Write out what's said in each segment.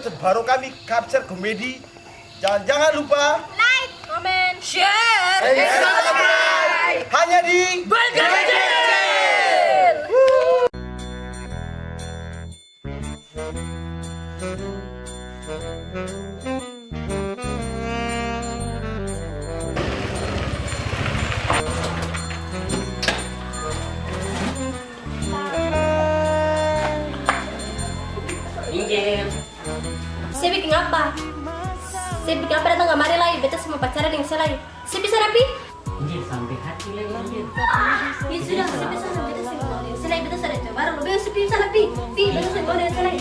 terbaru kami Capture Komedi. Jangan lupa like, comment, share, dan subscribe hanya di Bergajil. Saya bikin apa? Saya bikin apa datang kemari lagi? Beta sama pacaran yang saya lagi. Saya bisa rapi? Anjir, sampai hati lagi anjir. Ya sudah, saya bisa rapi. Beta saya mau dengan saya lagi. Beta saya coba. Lebih saya bisa rapi. Beta saya mau dengan saya lagi.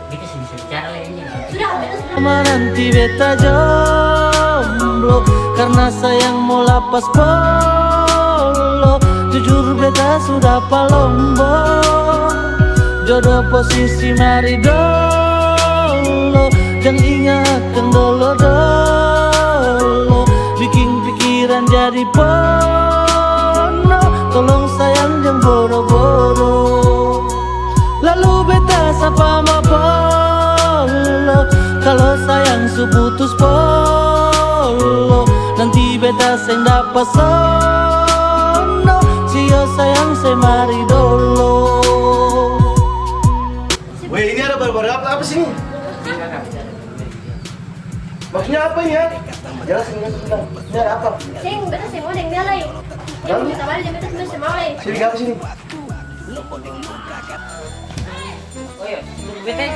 Kita sih bisa bicara lagi anjir. Sudah, beta sudah. Menanti beta jomblo karena sayang mau lapas polo. Jujur beta sudah palombo. Jodoh posisi mari dolo. Jangan ingatkan dolo-dolo. Bikin pikiran jadi pono. Tolong sayang jangan boro-boro. Lalu beta sapa ma polo. Kalau sayang su putus polo. Nanti beta seng dapat sono. Sio sayang saya mari dolo. Weh, ini ada baru-baru apa sih ini? Maksudnya apa ya? Jelasin sebentar. Ini ada apa? Saya beta saya mau dengan dia lagi. Yang kita balik beta sudah saya mau lagi. Sini apa sini? Oh iya, tunggu bete.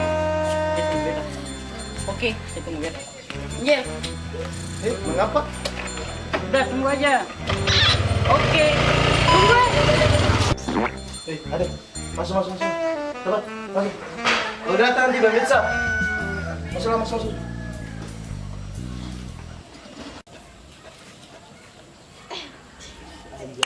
Bete. Oke, saya tunggu bete. Anjir, Mengapa? udah tunggu aja. Oke, tunggu. Ada. Masuk. Cepat, masuk. Lo datang di Bambitsa. Masuk. Angel.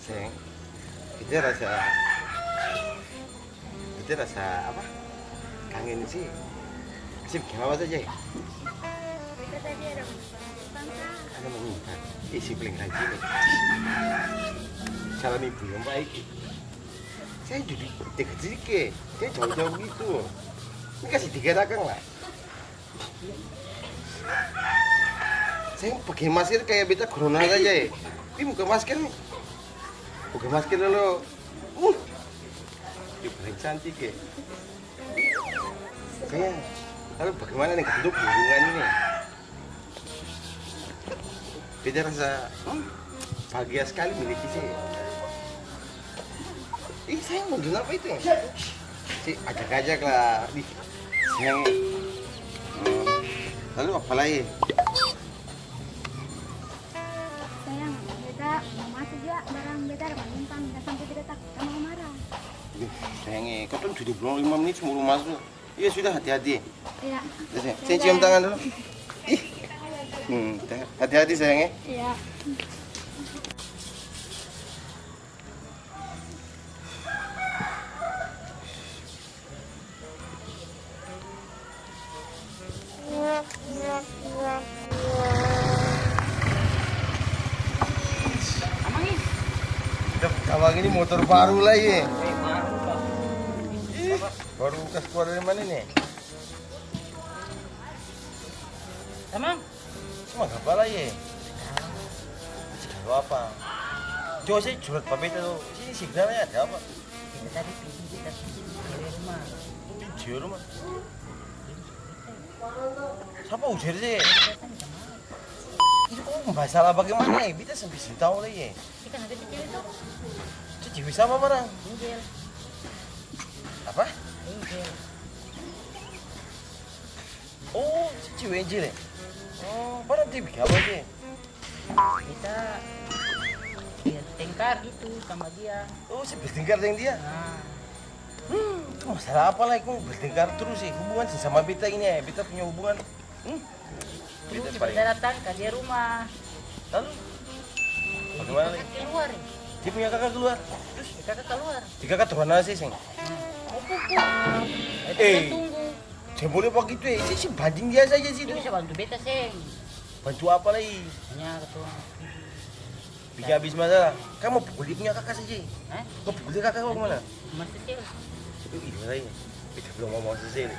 Sayang, kita rasa apa? Kangen sih. Sip, gimana saja? Ada meminta isi paling rajin nih. Calon ibu yang baik. Saya jadi dekat sedikit. Saya jauh-jauh gitu. Ini kasih 3 dagang lah. Saya pakai masker kayak beta corona saja ya. Ini buka masker nih. Buka masker dulu. Dia paling cantik ya. Sayang, lalu bagaimana nih bentuk hubungan ini? Beta rasa bahagia sekali memiliki saya. Sayang mau jual apa itu ya? Ajak-ajak lah. Sayang. Lalu apa lagi? Sayang, beta mau masuk juga barang beta ada numpang dan sampai beta takut kamu marah. Sayangnya, kau kan sudah belum 5 menit sebelum masuk. Iya sudah, hati-hati. Iya. Saya cium tangan dulu. Hati-hati sayangnya. Iya. Abang ini motor baru lah ya. Baru bekas keluar dari mana nih? Emang? Cuma apa lah ya? Kalau apa? Coba sih curhat Pak Beta tuh. Sini signalnya ada apa? Kita tadi pergi di rumah. Video rumah. Siapa ujar sih? Itu kok masalah bagaimana ya? Beta sampai tahu lah ya. Kita nggak ada cewek tuh. Itu cewek sama barang? Angel. Apa? Angel. Oh, si cewek Angel ya? Oh, barang TV apa sih? Kita bertengkar gitu sama dia. Oh, saya bertengkar dengan dia? Nah, Itu masalah apa lah? Kok bertengkar terus sih? Hubungan sih sama Beta ini ya? Beta punya hubungan Dulu Beta kita paling. datang ke dia rumah. Lalu bagaimana nih? Kakak keluar. Dia punya kakak keluar. Terus kakak keluar. Di kakak turun nasi sing. Mau pukul. Kita Eh. tunggu. Jangan boleh begitu ya. Ini sih banding dia saja sih Dia itu. bisa bantu beta seng. Bantu apa lagi? Hanya ketua. Bikin habis masalah. Kamu mau pukul dia punya kakak saja. Hah? Kau pukul dia kakak kau kemana? Mas kecil. Itu gimana ini? Beta belum ngomong selesai.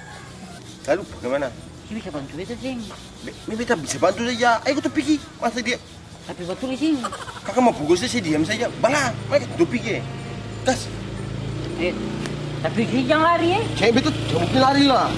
Lalu bagaimana? Dia bisa bantu beta seng. Ini beta bisa bantu saja. Ayo kita pergi. Masa dia Tapi betul sih. kakak mau pukul saya diam saja. Bala, mereka tuh pergi. Gas. Tapi dia jangan lari ya. Cewek beta jangan mungkin lari lah.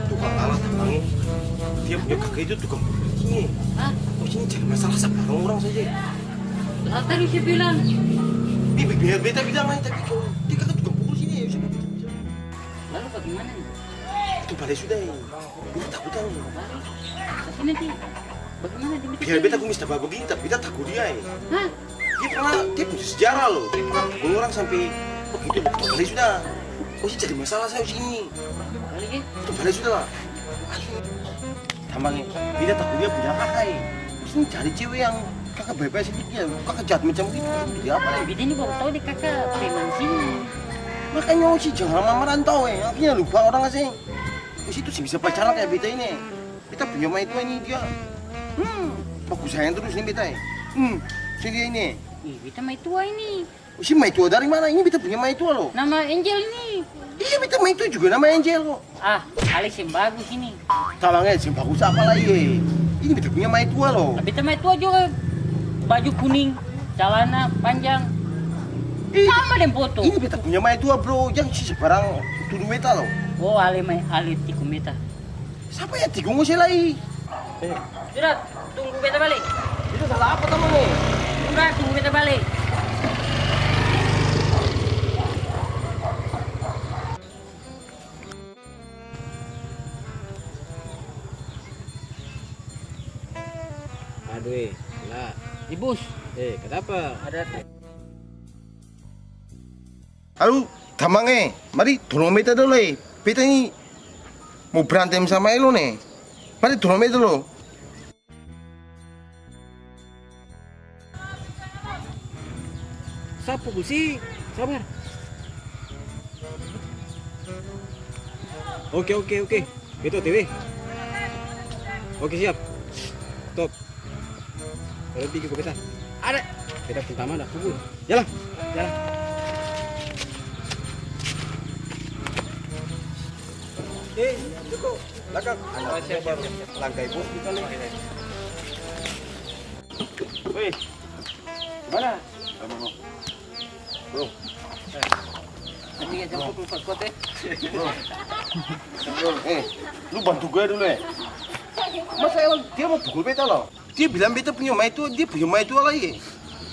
Tukang alat tangi. Dia punya kakak itu tukang pukul sini. Hah? Oh sini cari masalah sama orang saja. Lah tadi saya bilang. Biar beta bilang aja tapi kau dia kakak tukang pukul sini ya. Siapa beta bilang? Lalu bagaimana nih? Itu balik sudah ya. Beta takut tahu. Balik. Tapi nanti bagaimana dia bisa? Biar beta kumis tambah begini tapi beta takut dia ya. Hah? Dia punya sejarah loh. Dia pernah pukul orang sampai begitu. Itu balik sudah. Oh sih cari masalah saya sini. Balik ya? Itu balik sudah lah. Tambahnya, beta takut dia punya kakak ya. Sini cari cewek yang kakak bebas sedikit ya. Kakak jahat macam gitu. Jadi apa ya? Beta ini baru tahu deh kakak preman sini. Makanya sih jangan lama merantau ya. Akhirnya lupa orang asing. Terus itu sih bisa pacaran kayak beta ini. Beta punya mah itu ini dia. Bagus sayang terus nih beta ya. Si dia ini. Ih, beta mai tua ini. Si Mai tua dari mana? Ini beta punya Mai tua loh. Nama Angel ini. Iya beta Mai tua juga nama Angel kok. Ah, Alex yang bagus ini. Talangnya sih bagus apa lagi? Ini beta punya Mai tua loh. Beta mai tua juga. Baju kuning, celana panjang. Sama dengan foto. Ini beta punya Mai tua bro. Yang si sebarang tuduh beta loh. Oh, Ale tikung beta. Siapa ya tikung saya lagi? Sudah, tunggu beta balik. Itu salah apa teman nih? Sudah, tunggu beta balik. Aduh, lah. Ibus, Kenapa? ada Halo, Tamange, mari tolong beta dulu eh. Beta ini mau berantem sama Elo nih. Mari tolong beta dulu. Sapu sih? Sabar. Oke. Itu TV. Oke, siap. Top. Berhenti ke kita. Ada. Kita pertama dah pukul. Jalan. Cukup. Belakang. Siap baru. Langkai bos kita nih. Wih. Gimana? Bro. nanti aja pukul kuat ya. Bro, lu bantu gue dulu ya. Masa Elo dia mau pukul beta loh. Dia bilang beta punya Mai tua, dia punya Mai tua lagi.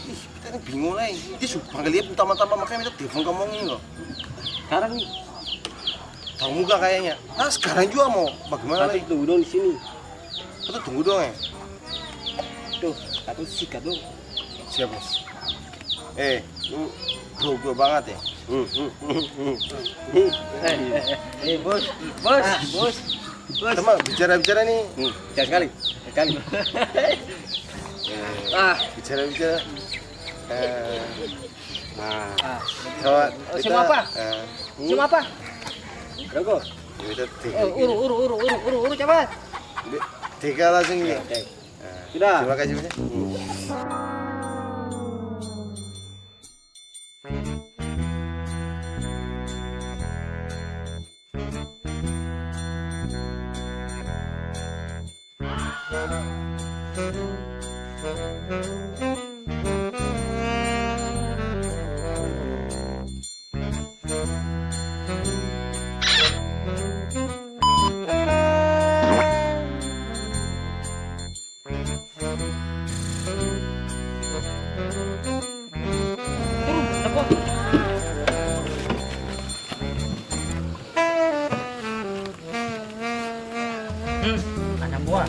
Ih, beta ini bingung lagi. Dia suruh panggil dia pertama-tama makanya beta telepon kamu ini loh. Sekarang nih. Tahu muka kayaknya. Nah sekarang juga mau bagaimana lagi? Tunggu dong di sini. Kita tunggu dong ya. Tuh, atau sikat dong. Siap bos. Lu bro gue banget ya. Bos. Teman bicara-bicara nih. Jangan sekali. Bicara-bicara. Nah, Kawat. Siapa apa? Cuma apa? Rokok. Kita Uru cepat. tiga langsung ya. Sudah. Terima kasih banyak. Anak buah.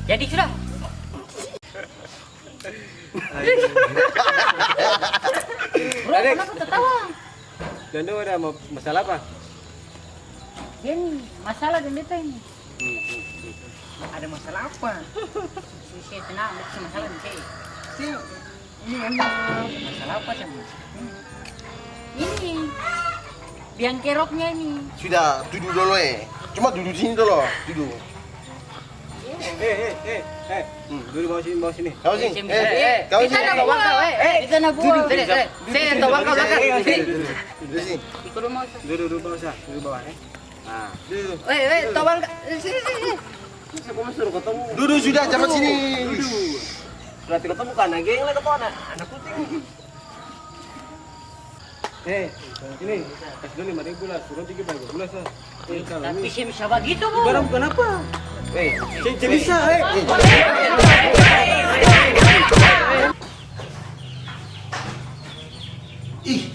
Jadi sudah. Bro, Adik. kenapa tertawa? Dondo ada masalah apa? Ini masalah dan beta ini. Ada masalah apa? Saya tenang, beta masalah nih saya. Ini masalah apa sama? Ini biang keroknya ini. Sudah, duduk dulu Cuma duduk sini dulu, duduk. Duduk bawah sini. Kau sini. Kau Kita sini. nak bawa kau, kita nak buang. Saya tahu kau belakang. Duduk sini. Ikut rumah. Duduk bawah sah, duduk bawah Nah, Duduk. Tahu belakang. Sini. siapa mau suruh ketemu? Duduk sudah, cepat sini. Berarti ketemu kan geng lah ketemu anak kucing. Ini es dulu 5.000 lah, suruh 3 bulan sah. Tapi saya bisa begitu, Bu. Barang kenapa? Saya bisa, Ih,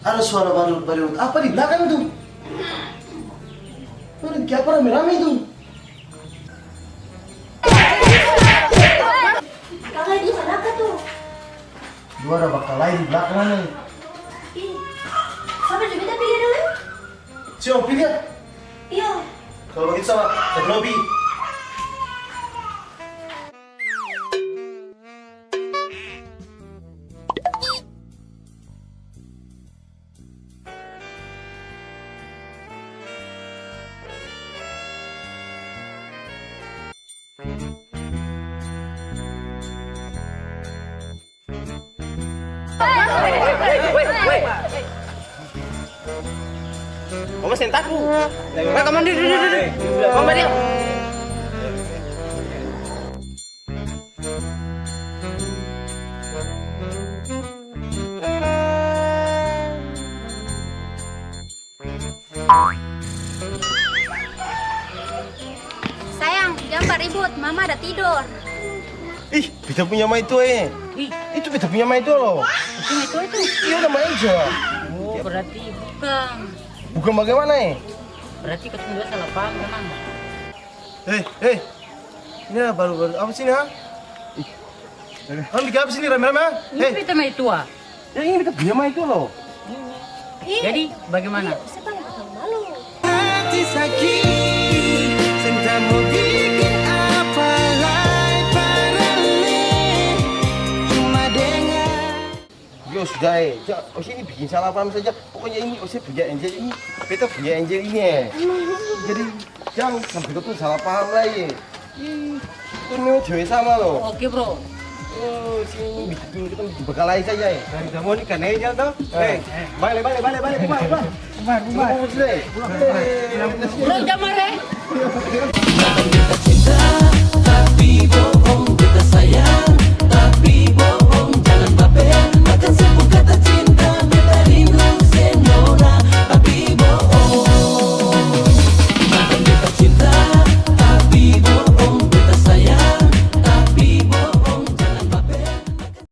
ada suara baru apa di belakang tuh? Ada kayak apa rame-rame tuh? Kakak di sana apa tuh? Dua ada bakal lain di belakang nih. Ih, sama juga kita pilih dulu. Siapa pilih? Iya. Kalau begitu sama ke lobby. Kamu sentakku. Kamu duduk. Kamu diam. Sayang, jangan ribut. Mama ada tidur. Ih, beta punya ma itu Itu beta punya ma itu loh. Itu. Iya nama aja. Oh, berarti bukan. Bukan bagaimana Berarti ketemu dua salah paham memang. Ini baru apa sih ha? Kamu bikin apa sini rame-rame? Ini beta mah itu ah. Ya ini beta punya ma itu loh. Jadi bagaimana? Siapa yang ketemu malu? Hati sakit, cinta mau bikin apa lagi padahal cuma dengan. Yo sudah ini bikin salah paham saja. Pokoknya ini punya Angel ini. Beta punya Angel ini Jadi jangan sampai ketemu salah paham lagi. Itu memang cewek sama loh. Oke, Bro. Oh, sini bikin kita bekal lagi saja Dari kamu ini kan Angel tuh. Balik. Bubar. Bro, jangan marah.